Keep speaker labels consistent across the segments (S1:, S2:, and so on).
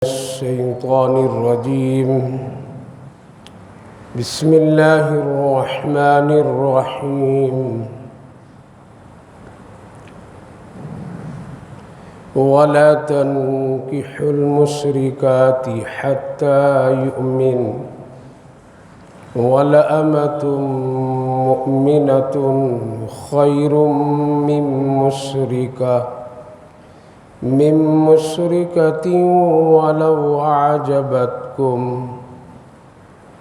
S1: الشيطان الرجيم. بسم الله الرحمن الرحيم. ولا تنكحوا المشركات حتى يؤمن ولأمة مؤمنة خير من مشركة ولو أعجبتكم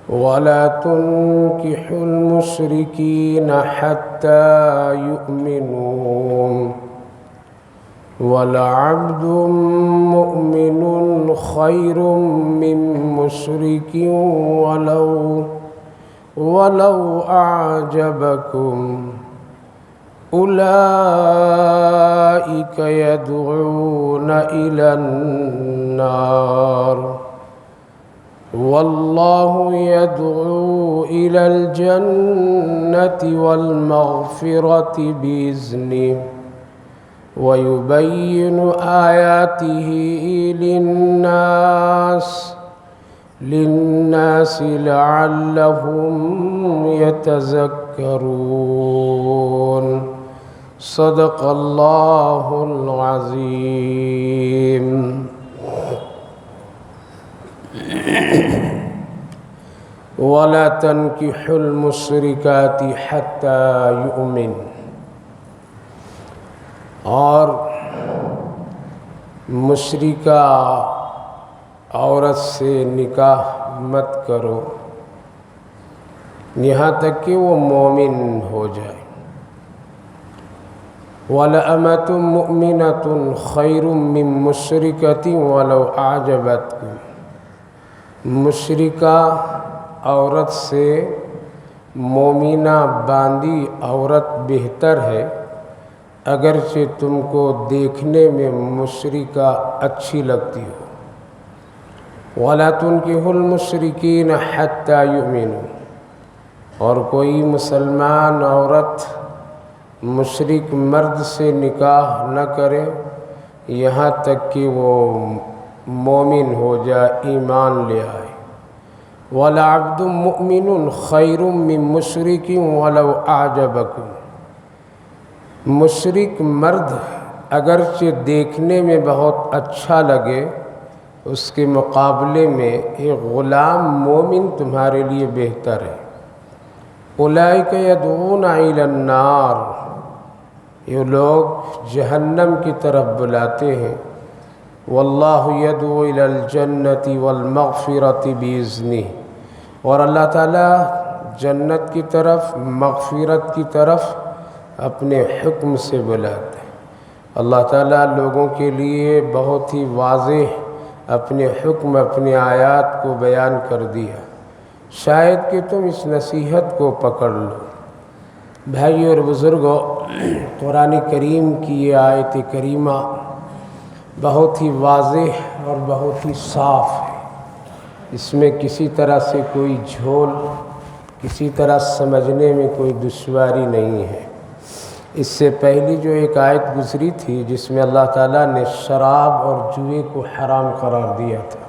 S1: ولا تنكحوا المشركين حتى يؤمنوا ولعبد مؤمن خير من مشرك ولو أعجبكم أولئك يدعون إلى النار والله يدعو إلى الجنة والمغفرة بإذنه ويبين آياته للناس لعلهم يتذكرون. صدق الله العظيم. ولا تنكحوا المشركات حتى يؤمن، اور مشرکہ عورت سے نکاح مت کرو یہاں تک کہ وہ مومن ہو جائے. وَلَأَمَةٌ مُؤْمِنَةٌ خَيْرٌ مِّن مُشْرِكَةٍ وَلَوْ أَعْجَبَتْكُمْ. مشرکہ عورت سے مومنہ باندی عورت بہتر ہے اگرچہ تم کو دیکھنے میں مشرکہ اچھی لگتی ہو. وَلَا تُنْكِحُوا الْمُشْرِكِينَ حَتَّى يُؤْمِنُوا، اور کوئی مسلمان عورت مشرک مرد سے نکاح نہ کرے یہاں تک کہ وہ مومن ہو جائے، ایمان لے آئے. وَلَعَبْدٌ مُؤْمِنٌ خَيْرٌ مِّن مُشْرِكٍ وَلَوْ أَعْجَبَكُمْ. مشرک مرد اگرچہ دیکھنے میں بہت اچھا لگے اس کے مقابلے میں ایک غلام مومن تمہارے لیے بہتر ہے. اولئک یدعون الی النار، یہ لوگ جہنم کی طرف بلاتے ہیں. واللہ یدعو الی الجنۃ والمغفرۃ باذنہ، اور اللہ تعالیٰ جنت کی طرف، مغفرت کی طرف اپنے حکم سے بلاتے ہیں. اللہ تعالیٰ لوگوں کے لیے بہت ہی واضح اپنے حکم، اپنے آیات کو بیان کر دیا. شاید کہ تم اس نصیحت کو پکڑ لو. بھائی اور بزرگوں، قرآن کریم کی یہ آیت کریمہ بہت ہی واضح اور بہت ہی صاف ہے. اس میں کسی طرح سے کوئی جھول، کسی طرح سمجھنے میں کوئی دشواری نہیں ہے. اس سے پہلی جو ایک آیت گزری تھی جس میں اللہ تعالیٰ نے شراب اور جوئے کو حرام قرار دیا تھا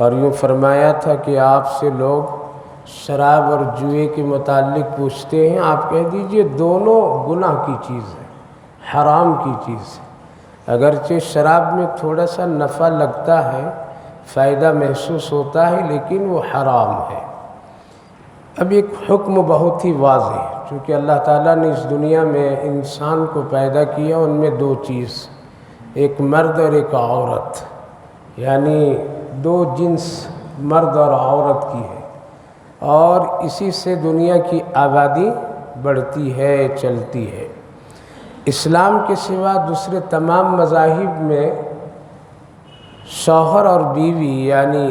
S1: اور یوں فرمایا تھا کہ آپ سے لوگ شراب اور جوئے کے متعلق پوچھتے ہیں، آپ کہہ دیجئے دونوں گناہ کی چیز ہے، حرام کی چیز ہے. اگرچہ شراب میں تھوڑا سا نفع لگتا ہے، فائدہ محسوس ہوتا ہے، لیکن وہ حرام ہے. اب ایک حکم بہت ہی واضح ہے، چونکہ اللہ تعالیٰ نے اس دنیا میں انسان کو پیدا کیا، ان میں دو چیز، ایک مرد اور ایک عورت، یعنی دو جنس مرد اور عورت کی ہے، اور اسی سے دنیا کی آبادی بڑھتی ہے، چلتی ہے. اسلام کے سوا دوسرے تمام مذاہب میں شوہر اور بیوی یعنی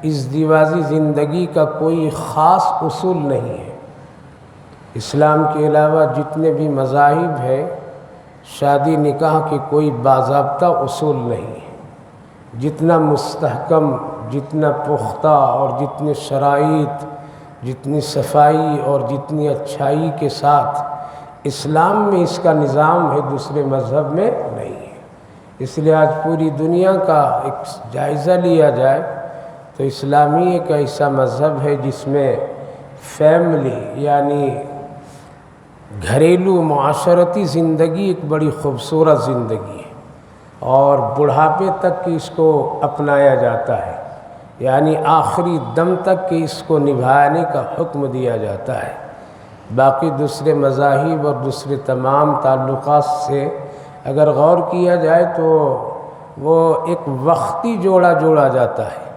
S1: ازدواجی زندگی کا کوئی خاص اصول نہیں ہے. اسلام کے علاوہ جتنے بھی مذاہب ہیں شادی نکاح کے کوئی باضابطہ اصول نہیں ہے. جتنا مستحکم، جتنا پختہ اور جتنے شرائط، جتنی صفائی اور جتنی اچھائی کے ساتھ اسلام میں اس کا نظام ہے، دوسرے مذہب میں نہیں ہے. اس لیے آج پوری دنیا کا ایک جائزہ لیا جائے تو اسلامی ایک ایسا مذہب ہے جس میں فیملی یعنی گھریلو معاشرتی زندگی ایک بڑی خوبصورت زندگی ہے، اور بڑھاپے تک کہ اس کو اپنایا جاتا ہے، یعنی آخری دم تک کہ اس کو نبھانے کا حکم دیا جاتا ہے۔ باقی دوسرے مذاہب اور دوسرے تمام تعلقات سے اگر غور کیا جائے تو وہ ایک وقتی جوڑا جاتا ہے،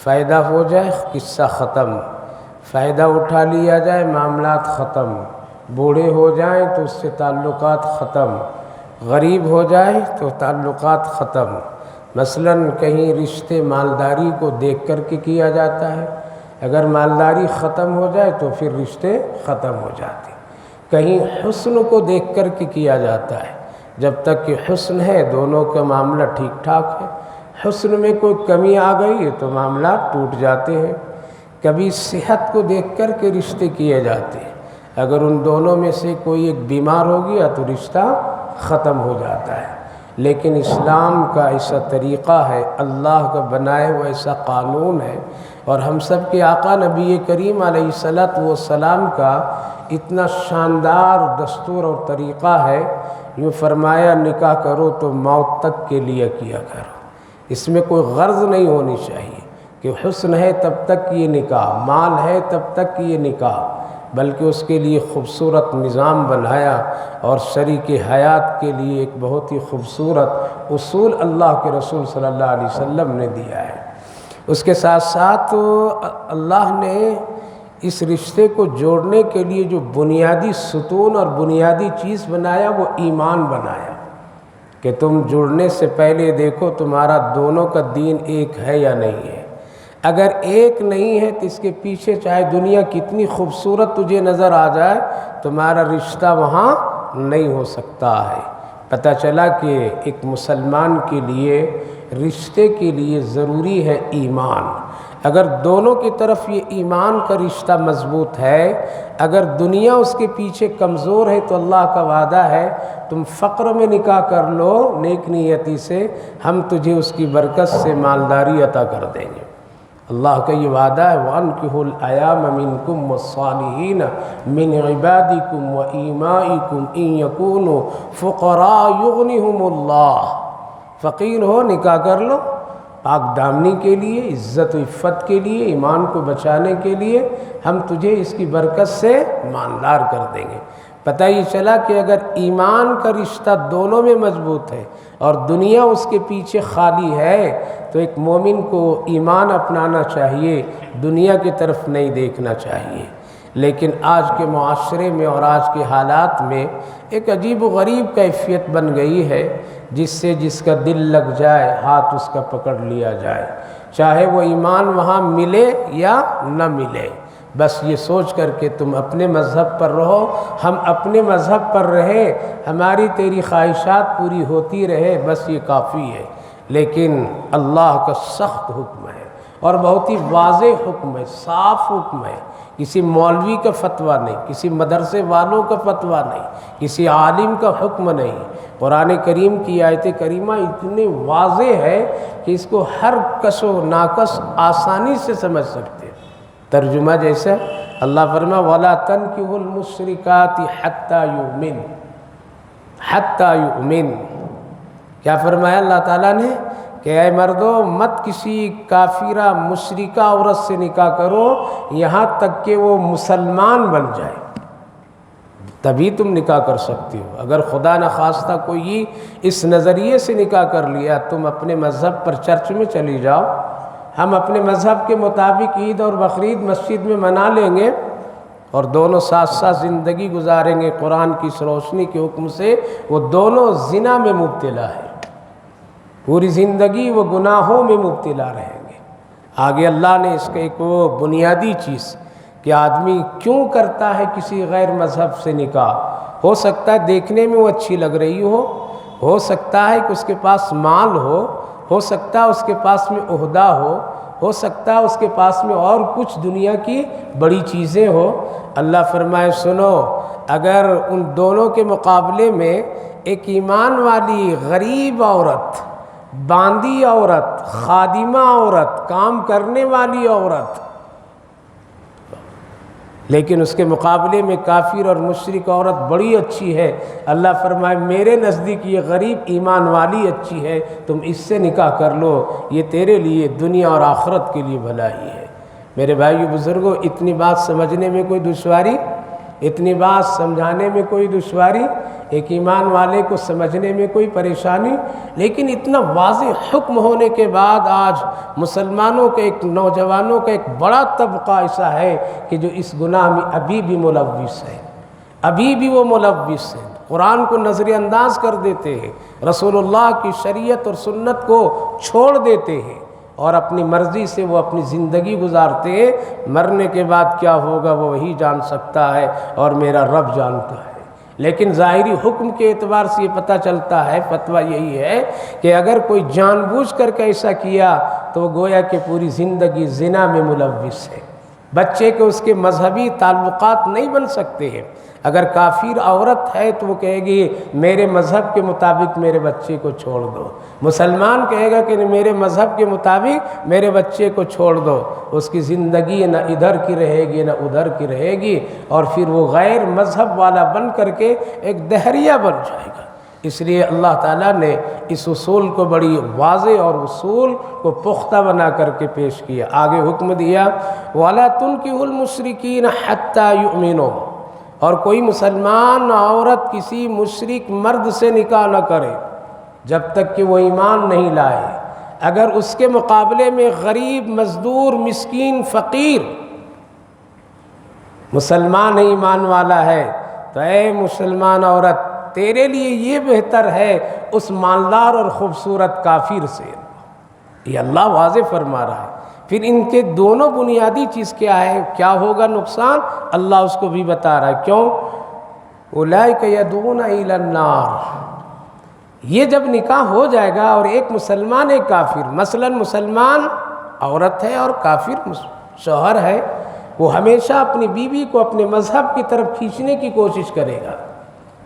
S1: فائدہ ہو جائے قصہ ختم، فائدہ اٹھا لیا جائے معاملات ختم، بوڑھے ہو جائیں تو اس سے تعلقات ختم، غریب ہو جائے تو تعلقات ختم۔ مثلا کہیں رشتے مالداری کو دیکھ کر کے کیا جاتا ہے، اگر مالداری ختم ہو جائے تو پھر رشتے ختم ہو جاتے۔ کہیں حسن کو دیکھ کر کے کیا جاتا ہے، جب تک کہ حسن ہے دونوں کا معاملہ ٹھیک ٹھاک ہے، حسن میں کوئی کمی آ گئی تو معاملات ٹوٹ جاتے ہیں۔ کبھی صحت کو دیکھ کر کے رشتے کیے جاتے ہیں، اگر ان دونوں میں سے کوئی ایک بیمار ہو گیا تو رشتہ ختم ہو جاتا ہے۔ لیکن اسلام کا ایسا طریقہ ہے، اللہ کا بنائے ہوا ایسا قانون ہے، اور ہم سب کے آقا نبی کریم علیہ السلام کا اتنا شاندار دستور اور طریقہ ہے، یوں فرمایا نکاح کرو تو موت تک کے لیے کیا کرو۔ اس میں کوئی غرض نہیں ہونی چاہیے کہ حسن ہے تب تک یہ نکاح، مال ہے تب تک یہ نکاح، بلکہ اس کے لیے خوبصورت نظام بنایا، اور شریک حیات کے لیے ایک بہت ہی خوبصورت اصول اللہ کے رسول صلی اللہ علیہ وسلم نے دیا ہے۔ اس کے ساتھ ساتھ اللہ نے اس رشتے کو جوڑنے کے لیے جو بنیادی ستون اور بنیادی چیز بنایا وہ ایمان بنایا، کہ تم جڑنے سے پہلے دیکھو تمہارا دونوں کا دین ایک ہے یا نہیں ہے۔ اگر ایک نہیں ہے تو اس کے پیچھے چاہے دنیا کتنی خوبصورت تجھے نظر آ جائے، تمہارا رشتہ وہاں نہیں ہو سکتا ہے۔ پتہ چلا کہ ایک مسلمان کے لیے رشتے کے لیے ضروری ہے ایمان۔ اگر دونوں کی طرف یہ ایمان کا رشتہ مضبوط ہے، اگر دنیا اس کے پیچھے کمزور ہے تو اللہ کا وعدہ ہے تم فقر میں نکاح کر لو نیک نیتی سے، ہم تجھے اس کی برکت سے مالداری عطا کر دیں گے۔ اللہ کا یہ وعدہ ہے وَأَنكِحُوا الْأَيَامَ مِنكُمْ وَالصَّالِحِينَ مِنْ عِبَادِكُمْ وَإِمَائِكُمْ إِنْ يَكُونُوا فُقَرَاءَ يُغْنِهُمُ اللَّهُ۔ فقیر ہو نکاح کر لو، پاک دامنی کے لیے، عزت و عفت کے لیے، ایمان کو بچانے کے لیے، ہم تجھے اس کی برکت سے مالدار کر دیں گے۔ پتہ یہ چلا کہ اگر ایمان کا رشتہ دونوں میں مضبوط ہے اور دنیا اس کے پیچھے خالی ہے تو ایک مومن کو ایمان اپنانا چاہیے، دنیا کی طرف نہیں دیکھنا چاہیے۔ لیکن آج کے معاشرے میں اور آج کے حالات میں ایک عجیب و غریب کیفیت بن گئی ہے، جس سے جس کا دل لگ جائے ہاتھ اس کا پکڑ لیا جائے، چاہے وہ ایمان وہاں ملے یا نہ ملے۔ بس یہ سوچ کر کہ تم اپنے مذہب پر رہو، ہم اپنے مذہب پر رہے، ہماری تیری خواہشات پوری ہوتی رہے، بس یہ کافی ہے۔ لیکن اللہ کا سخت حکم ہے اور بہت ہی واضح حکم ہے، صاف حکم ہے، کسی مولوی کا فتویٰ نہیں، کسی مدرسے والوں کا فتویٰ نہیں، کسی عالم کا حکم نہیں۔ قرآن کریم کی آیت کریمہ اتنی واضح ہے کہ اس کو ہر کس و ناقص آسانی سے سمجھ سکتے ہیں۔ ترجمہ جیسا اللہ فرمایا وَلَا تَنْكِحُوا الْمُشْرِكَاتِ حَتَّى يُؤْمِنْ۔ کیا فرمایا اللہ تعالیٰ نے کہ اے مردو مت کسی کافرہ مشرکہ عورت سے نکاح کرو یہاں تک کہ وہ مسلمان بن جائے، تبھی تم نکاح کر سکتی ہو۔ اگر خدا نخواستہ کوئی اس نظریے سے نکاح کر لیا، تم اپنے مذہب پر چرچ میں چلی جاؤ، ہم اپنے مذہب کے مطابق عید اور بقرعید مسجد میں منا لیں گے اور دونوں ساتھ ساتھ زندگی گزاریں گے قرآن کی اس روشنی کے حکم سے، وہ دونوں زنا میں مبتلا ہے، پوری زندگی وہ گناہوں میں مبتلا رہیں گے۔ آگے اللہ نے اس کا ایک وہ بنیادی چیز کہ آدمی کیوں کرتا ہے کسی غیر مذہب سے نکاح، ہو سکتا ہے دیکھنے میں وہ اچھی لگ رہی ہو سکتا ہے کہ اس کے پاس مال ہو سکتا ہے اس کے پاس میں عہدہ ہو ہو سکتا ہے اس کے پاس میں اور کچھ دنیا کی بڑی چیزیں ہو۔ اللہ فرمائے سنو، اگر ان دونوں کے مقابلے میں ایک ایمان والی غریب عورت، باندی عورت، خادمہ عورت، کام کرنے والی عورت، لیکن اس کے مقابلے میں کافر اور مشرک عورت بڑی اچھی ہے، اللہ فرمائے میرے نزدیک یہ غریب ایمان والی اچھی ہے، تم اس سے نکاح کر لو، یہ تیرے لیے دنیا اور آخرت کے لیے بھلائی ہے۔ میرے بھائیو بزرگوں، اتنی بات سمجھنے میں کوئی دشواری، اتنی بات سمجھانے میں کوئی دشواری، ایک ایمان والے کو سمجھنے میں کوئی پریشانی، لیکن اتنا واضح حکم ہونے کے بعد آج مسلمانوں کے ایک نوجوانوں کا ایک بڑا طبقہ ایسا ہے کہ جو اس گناہ میں ابھی بھی ملوث ہے، ابھی بھی وہ ملوث ہیں، قرآن کو نظر انداز کر دیتے ہیں، رسول اللہ کی شریعت اور سنت کو چھوڑ دیتے ہیں، اور اپنی مرضی سے وہ اپنی زندگی گزارتے ہیں۔ مرنے کے بعد کیا ہوگا وہ وہی جان سکتا ہے اور میرا رب جانتا ہے، لیکن ظاہری حکم کے اعتبار سے یہ پتہ چلتا ہے، فتویٰ یہی ہے کہ اگر کوئی جان بوجھ کر کے ایسا کیا تو وہ گویا کہ پوری زندگی زنا میں ملوث ہے۔ بچے کے اس کے مذہبی تعلقات نہیں بن سکتے ہیں۔ اگر کافر عورت ہے تو وہ کہے گی میرے مذہب کے مطابق میرے بچے کو چھوڑ دو، مسلمان کہے گا کہ میرے مذہب کے مطابق میرے بچے کو چھوڑ دو، اس کی زندگی نہ ادھر کی رہے گی نہ ادھر کی رہے گی، اور پھر وہ غیر مذہب والا بن کر کے ایک دہریہ بن جائے گا۔ اس لیے اللہ تعالیٰ نے اس اصول کو بڑی واضح اور اصول کو پختہ بنا کر کے پیش کیا۔ آگے حکم دیا وَلَا تُنْكِحُوا الْمُشْرِكِينَ حَتَّى يُؤْمِنُوا، اور کوئی مسلمان عورت کسی مشرک مرد سے نکاح نہ کرے جب تک کہ وہ ایمان نہیں لائے۔ اگر اس کے مقابلے میں غریب، مزدور، مسکین، فقیر مسلمان ایمان والا ہے تو اے مسلمان عورت تیرے لیے یہ بہتر ہے اس مالدار اور خوبصورت کافر سے۔ یہ اللہ واضح فرما رہا ہے۔ پھر ان کے دونوں بنیادی چیز کیا ہے، کیا ہوگا نقصان، اللہ اس کو بھی بتا رہا ہے۔ کیوں؟ اولئک یدعون الی النار، یہ جب نکاح ہو جائے گا اور ایک مسلمان ایک کافر، مثلا مسلمان عورت ہے اور کافر شوہر ہے، وہ ہمیشہ اپنی بیوی کو اپنے مذہب کی طرف کھینچنے کی کوشش کرے گا،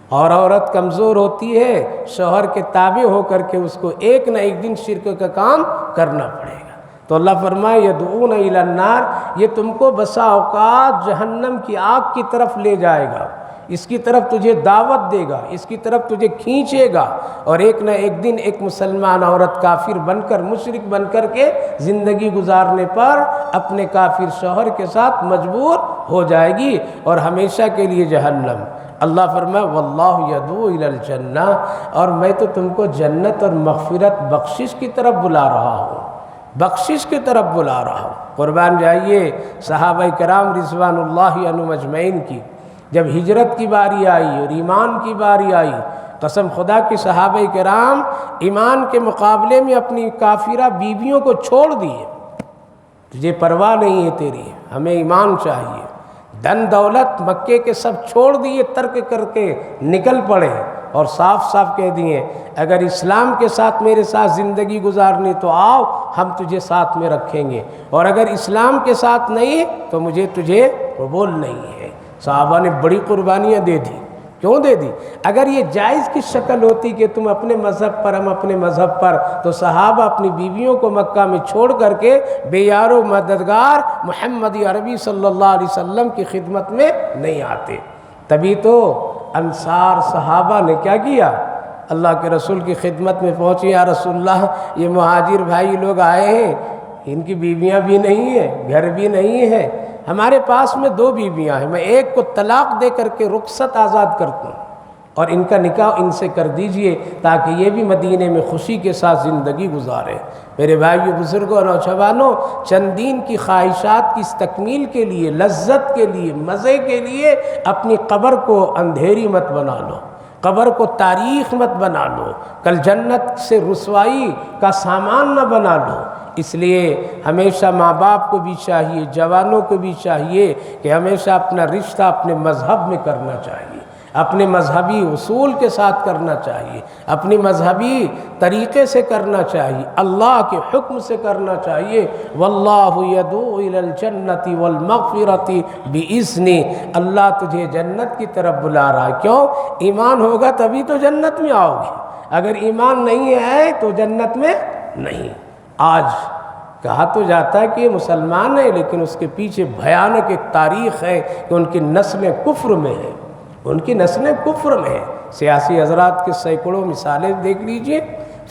S1: اور عورت کمزور ہوتی ہے، شوہر کے تابع ہو کر کے اس کو ایک نہ ایک دن شرک کا کام کرنا پڑے گا۔ تو اللہ فرمائے یدعون الی النار، یہ تم کو بسا اوقات جہنم کی آگ کی طرف لے جائے گا، اس کی طرف تجھے دعوت دے گا، اس کی طرف تجھے کھینچے گا، اور ایک نہ ایک دن ایک مسلمان عورت کافر بن کر، مشرک بن کر کے زندگی گزارنے پر اپنے کافر شوہر کے ساتھ مجبور ہو جائے گی، اور ہمیشہ کے لیے جہنم۔ اللہ فرمائے واللہ یدعو الی الجنہ، اور میں تو تم کو جنت اور مغفرت، بخشش کی طرف بلا رہا ہوں، بخشش کی طرف بلا رہا ہوں۔ قربان جائیے صحابہ کرام رضوان اللہ عنہم اجمعین کی جب ہجرت کی باری آئی اور ایمان کی باری آئی، قسم خدا کہ صحابہ کرام ایمان کے مقابلے میں اپنی کافرہ بیویوں کو چھوڑ دیے۔ تجھے پرواہ نہیں ہے تیری، ہمیں ایمان چاہیے، دن دولت مکے کے سب چھوڑ دیے، ترک کر کے نکل پڑے، اور صاف صاف کہہ دیے اگر اسلام کے ساتھ میرے ساتھ زندگی گزارنی تو آؤ، ہم تجھے ساتھ میں رکھیں گے، اور اگر اسلام کے ساتھ نہیں تو مجھے تجھے قبول نہیں ہے۔ صحابہ نے بڑی قربانیاں دے دی۔ کیوں دے دی؟ اگر یہ جائز کی شکل ہوتی کہ تم اپنے مذہب پر، ہم اپنے مذہب پر، تو صحابہ اپنی بیویوں کو مکہ میں چھوڑ کر کے بے یار و مددگار محمد عربی صلی اللہ علیہ وسلم کی خدمت میں نہیں آتے۔ تبھی تو انصار صحابہ نے کیا کیا، اللہ کے رسول کی خدمت میں پہنچے، یا رسول اللہ یہ مہاجر بھائی لوگ آئے ہیں، ان کی بیویاں بھی نہیں ہیں، گھر بھی نہیں ہے، ہمارے پاس میں 2 بیویاں ہیں، میں ایک کو طلاق دے کر کے رخصت آزاد کرتا ہوں، اور ان کا نکاح ان سے کر دیجئے تاکہ یہ بھی مدینے میں خوشی کے ساتھ زندگی گزارے۔ میرے بھائیو بزرگوں اور نوجوانوں، چند دین کی خواہشات کی تکمیل کے لیے، لذت کے لیے، مزے کے لیے اپنی قبر کو اندھیری مت بنا لو، قبر کو تاریخ مت بنا لو، کل جنت سے رسوائی کا سامان نہ بنا لو۔ اس لیے ہمیشہ ماں باپ کو بھی چاہیے، جوانوں کو بھی چاہیے کہ ہمیشہ اپنا رشتہ اپنے مذہب میں کرنا چاہیے۔ اپنے مذہبی اصول کے ساتھ کرنا چاہیے، اپنی مذہبی طریقے سے کرنا چاہیے، اللہ کے حکم سے کرنا چاہیے۔ واللہ یدعو الی الجنۃ والمغفرۃ باذنہ، اللہ تجھے جنت کی طرف بلا رہا ہے۔ کیوں؟ ایمان ہوگا تبھی تو جنت میں آؤ گے، اگر ایمان نہیں ہے تو جنت میں نہیں۔ آج کہا تو جاتا ہے کہ یہ مسلمان ہے، لیکن اس کے پیچھے بھیانک ایک تاریخ ہے کہ ان کی نسلیں کفر میں ہیں، ان کی نسلیں کفر میں ہیں۔ سیاسی حضرات کے سینکڑوں مثالیں دیکھ لیجئے،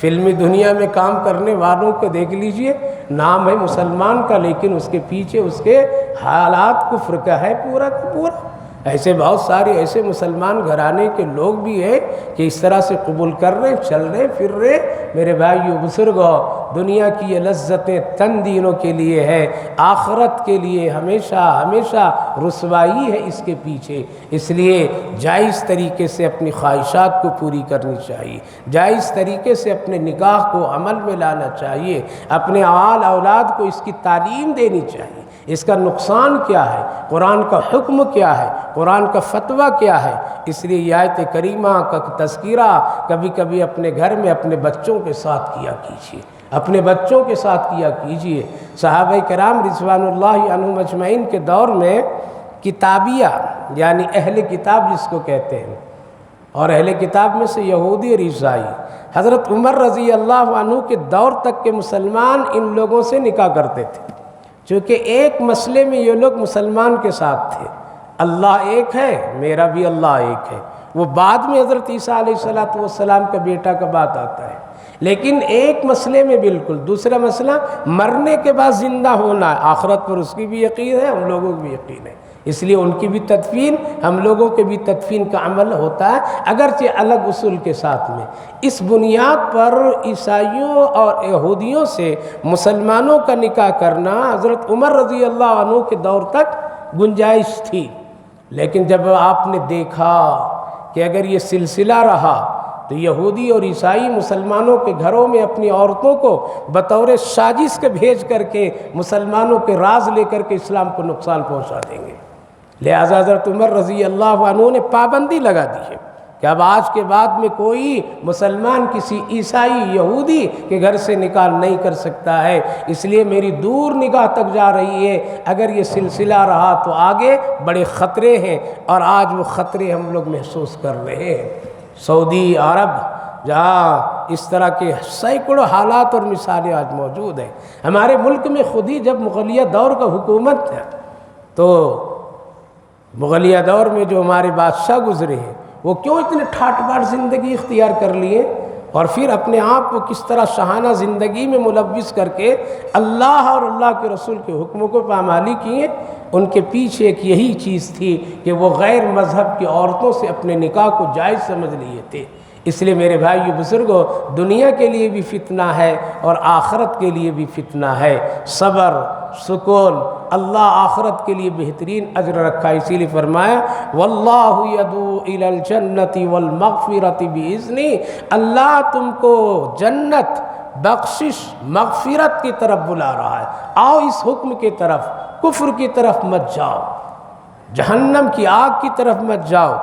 S1: فلمی دنیا میں کام کرنے والوں کو دیکھ لیجئے، نام ہے مسلمان کا لیکن اس کے پیچھے اس کے حالات کفر کا ہے پورا کا پورا۔ ایسے بہت سارے ایسے مسلمان گھرانے کے لوگ بھی ہیں کہ اس طرح سے قبول کر رہے، چل رہے، پھر رہے۔ میرے بھائیو بزرگوں، دنیا کی یہ لذتیں چند دنوں کے لیے ہے، آخرت کے لیے ہمیشہ ہمیشہ رسوائی ہے اس کے پیچھے۔ اس لیے جائز طریقے سے اپنی خواہشات کو پوری کرنی چاہیے، جائز طریقے سے اپنے نکاح کو عمل میں لانا چاہیے، اپنے اولاد کو اس کی تعلیم دینی چاہیے، اس کا نقصان کیا ہے، قرآن کا حکم کیا ہے، قرآن کا فتویٰ کیا ہے۔ اس لیے یہ آیت کریمہ کا تذکرہ کبھی کبھی اپنے گھر میں اپنے بچوں کے ساتھ کیا کیجیے، اپنے بچوں کے ساتھ کیا کیجیے۔ صحابہ کرام رضوان اللہ عنہم اجمعین کے دور میں کتابیہ یعنی اہل کتاب جس کو کہتے ہیں، اور اہل کتاب میں سے یہودی اور عیسائی، حضرت عمر رضی اللہ عنہ کے دور تک کے مسلمان ان لوگوں سے نکاح کرتے تھے، چونکہ ایک مسئلے میں یہ لوگ مسلمان کے ساتھ تھے، اللہ ایک ہے، میرا بھی اللہ ایک ہے۔ وہ بعد میں حضرت عیسیٰ علیہ السلام کا بیٹا کا بات آتا ہے، لیکن ایک مسئلے میں بالکل۔ دوسرا مسئلہ مرنے کے بعد زندہ ہونا ہے، آخرت پر اس کی بھی یقین ہے، ہم لوگوں کو بھی یقین ہے، اس لیے ان کی بھی تدفین، ہم لوگوں کے بھی تدفین کا عمل ہوتا ہے، اگرچہ الگ اصول کے ساتھ میں۔ اس بنیاد پر عیسائیوں اور یہودیوں سے مسلمانوں کا نکاح کرنا حضرت عمر رضی اللہ عنہ کے دور تک گنجائش تھی، لیکن جب آپ نے دیکھا کہ اگر یہ سلسلہ رہا تو یہودی اور عیسائی مسلمانوں کے گھروں میں اپنی عورتوں کو بطور سازش کے بھیج کر کے مسلمانوں کے راز لے کر کے اسلام کو نقصان پہنچا دیں گے، لہذا حضرت عمر رضی اللہ عنہ نے پابندی لگا دی ہے کہ اب آج کے بعد میں کوئی مسلمان کسی عیسائی یہودی کے گھر سے نکاح نہیں کر سکتا ہے۔ اس لیے میری دور نگاہ تک جا رہی ہے، اگر یہ سلسلہ رہا تو آگے بڑے خطرے ہیں، اور آج وہ خطرے ہم لوگ محسوس کر رہے ہیں۔ سعودی عرب جہاں اس طرح کے سینکڑوں حالات اور مثالیں آج موجود ہیں۔ ہمارے ملک میں خود ہی جب مغلیہ دور کا حکومت ہے تو مغلیہ دور میں جو ہمارے بادشاہ گزرے ہیں وہ کیوں اتنے ٹھاٹ باٹ زندگی اختیار کر لیے، اور پھر اپنے آپ کو کس طرح شاہانہ زندگی میں ملوث کر کے اللہ اور اللہ کے رسول کے حکموں کو پامالی کیے۔ ان کے پیچھے ایک یہی چیز تھی کہ وہ غیر مذہب کی عورتوں سے اپنے نکاح کو جائز سمجھ لیے تھے۔ اس لیے میرے بھائیو بزرگوں، دنیا کے لیے بھی فتنہ ہے اور آخرت کے لیے بھی فتنہ ہے۔ صبر، سکون، اللہ آخرت کے لیے بہترین اجر رکھا، اسی لیے فرمایا واللہ یدعو الی الجنۃ والمغفرۃ باذنہ، اللہ تم کو جنت، بخشش، مغفرت کی طرف بلا رہا ہے، آؤ اس حکم کی طرف، کفر کی طرف مت جاؤ، جہنم کی آگ کی طرف مت جاؤ۔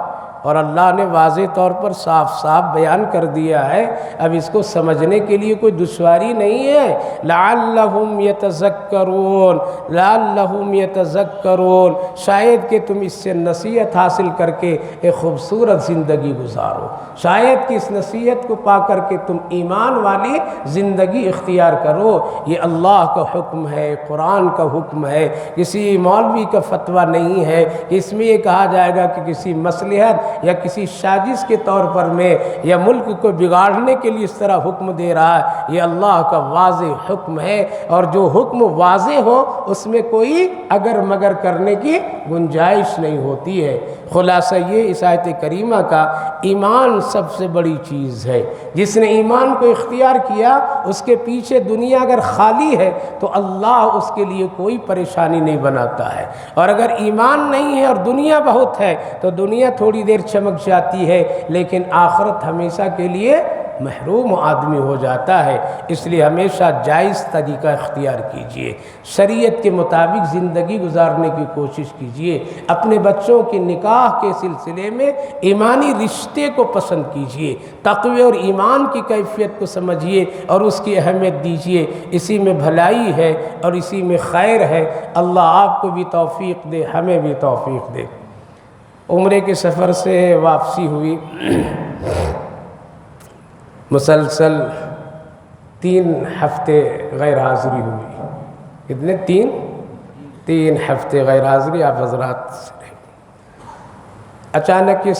S1: اور اللہ نے واضح طور پر صاف صاف بیان کر دیا ہے، اب اس کو سمجھنے کے لیے کوئی دشواری نہیں ہے۔ لعلہم یتذکرون، لعلہم یتذکرون، شاید کہ تم اس سے نصیحت حاصل کر کے ایک خوبصورت زندگی گزارو، شاید کہ اس نصیحت کو پا کر کے تم ایمان والی زندگی اختیار کرو۔ یہ اللہ کا حکم ہے، قرآن کا حکم ہے، کسی مولوی کا فتویٰ نہیں ہے کہ اس میں یہ کہا جائے گا کہ کسی مصلحت یا کسی سازش کے طور پر میں یا ملک کو بگاڑنے کے لیے اس طرح حکم دے رہا ہے۔ یہ اللہ کا واضح حکم ہے، اور جو حکم واضح ہو اس میں کوئی اگر مگر کرنے کی گنجائش نہیں ہوتی ہے۔ خلاصہ یہ اس آیت کریمہ کا، ایمان سب سے بڑی چیز ہے۔ جس نے ایمان کو اختیار کیا اس کے پیچھے دنیا اگر خالی ہے تو اللہ اس کے لیے کوئی پریشانی نہیں بناتا ہے، اور اگر ایمان نہیں ہے اور دنیا بہت ہے تو دنیا تھوڑی دیر چمک جاتی ہے، لیکن آخرت ہمیشہ کے لیے محروم آدمی ہو جاتا ہے۔ اس لیے ہمیشہ جائز طریقہ اختیار کیجئے، شریعت کے مطابق زندگی گزارنے کی کوشش کیجئے، اپنے بچوں کی نکاح کے سلسلے میں ایمانی رشتے کو پسند کیجئے، تقوی اور ایمان کی کیفیت کو سمجھیے اور اس کی اہمیت دیجئے۔ اسی میں بھلائی ہے اور اسی میں خیر ہے۔ اللہ آپ کو بھی توفیق دے، ہمیں بھی توفیق دے۔ عمرے کے سفر سے واپسی ہوئی، مسلسل 3 ہفتے غیر حاضری ہوئی۔ کتنے؟ 3 ہفتے غیر حاضری آپ حضرات سے۔ اچانک یہ